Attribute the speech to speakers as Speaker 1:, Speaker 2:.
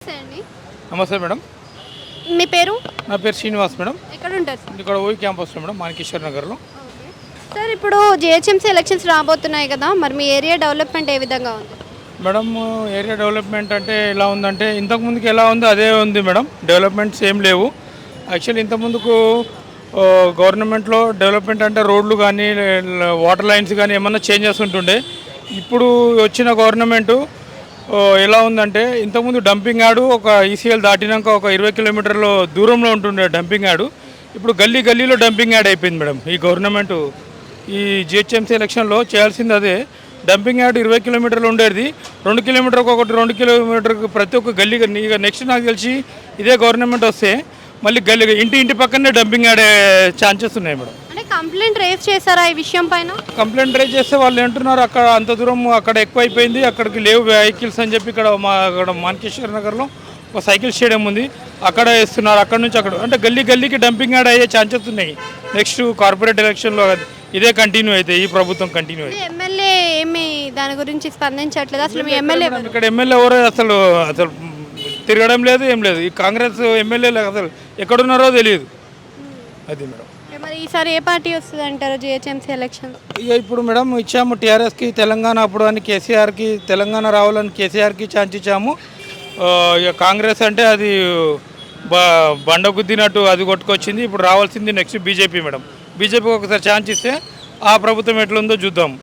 Speaker 1: నమస్తే అండి.
Speaker 2: నమస్తే మేడం.
Speaker 1: మీ పేరు?
Speaker 2: నా పేరు శ్రీనివాస్ మేడం.
Speaker 1: ఎక్కడ ఉంటారు సార్?
Speaker 2: ఇక్కడ ఓయి క్యాంపస్లో మేడం, మాణికేశ్వర నగర్లో.
Speaker 1: ఓకే. సార్ ఇప్పుడు జిహెచ్ఎంసీ ఎలక్షన్స్ రాబోతున్నాయి కదా, మరి మీ ఏరియా డెవలప్మెంట్ ఏ విధంగా ఉంది?
Speaker 2: మేడం, ఏరియా డెవలప్మెంట్ అంటే ఎలా ఉందంటే ఇంతకుముందుకు ఎలా ఉందో అదే ఉంది మేడం. డెవలప్మెంట్స్ ఏం లేవు. యాక్చువల్లీ ఇంతకుముందుకు గవర్నమెంట్లో డెవలప్మెంట్ అంటే రోడ్లు కానీ వాటర్ లైన్స్ కానీ ఏమన్నా చేంజెస్ ఉంటుండే. ఇప్పుడు వచ్చిన గవర్నమెంటు ఎలా ఉందంటే ఇంతకుముందు డంపింగ్ యార్డు ఒక ఈసీఎల్ దాటినాక ఒక 20 కిలోమీటర్ల దూరంలో ఉంటుండే డంపింగ్ యార్డు. ఇప్పుడు గల్లీ గల్లీలో డంపింగ్ యార్డ్ అయిపోయింది మేడం. ఈ గవర్నమెంట్ ఈ జిహెచ్ఎంసీ ఎలక్షన్లో చేయాల్సింది అదే. డంపింగ్ యార్డ్ 20 కిలోమీటర్లు ఉండేది 2 కిలోమీటర్కి ఒకటి, 2 కిలోమీటర్కి ప్రతి ఒక్క గల్లీ. ఇక నెక్స్ట్ నాకు తెలిసి ఇదే గవర్నమెంట్ వస్తే మళ్ళీ గల్లీ ఇంటి పక్కనే డంపింగ్ యార్డ్ ఛాన్సెస్ ఉన్నాయి మేడం.
Speaker 1: అంటే కంప్లైంట్ రేస్ చేశారా ఈ విషయం పైన?
Speaker 2: కంప్లైంట్ రైజ్ చేస్తే వాళ్ళు అంటున్నారు అక్కడ అంత దూరం అక్కడ ఎక్కువ అయిపోయింది, అక్కడికి లేవు వెహికల్స్ అని చెప్పి. ఇక్కడ మాణికేశ్వర నగర్లో ఒక సైకిల్ స్టేడియం ఉంది, అక్కడ వేస్తున్నారు. అక్కడ నుంచి అక్కడ అంటే గల్లీ గల్లీకి డంపింగ్ యార్డ్ అయ్యే ఛాన్సెస్ ఉన్నాయి. నెక్స్ట్ కార్పొరేట్ ఎలక్షన్లో ఇదే కంటిన్యూ అయితే, ఈ ప్రభుత్వం కంటిన్యూ అయితే.
Speaker 1: ఎమ్మెల్యే ఏమి దాని గురించి స్పందించట్లేదు అసలు? మీ ఎమ్మెల్యే
Speaker 2: ఇక్కడ ఎమ్మెల్యే ఎవరో అసలు అసలు తిరగడం లేదు, ఏం లేదు. ఈ కాంగ్రెస్ ఎమ్మెల్యేలు అసలు ఎక్కడున్నారో తెలియదు. అది మేడం.
Speaker 1: మరి ఈసారి ఏ పార్టీ వస్తుంది అంటారు జిహెచ్ఎంసీ ఎలక్షన్?
Speaker 2: ఇక ఇప్పుడు మేడం ఇచ్చాము టీఆర్ఎస్కి తెలంగాణ అప్పుడు అని, కేసీఆర్కి తెలంగాణ రావాలని కేసీఆర్కి ఛాన్స్ ఇచ్చాము. ఇక కాంగ్రెస్ అంటే అది బండ గుద్దినట్టు అది కొట్టుకొచ్చింది. ఇప్పుడు రావాల్సింది నెక్స్ట్ బీజేపీ మేడం. బీజేపీకి ఒకసారి ఛాన్స్ ఇస్తే ఆ ప్రభుత్వం ఎట్లుందో చూద్దాం.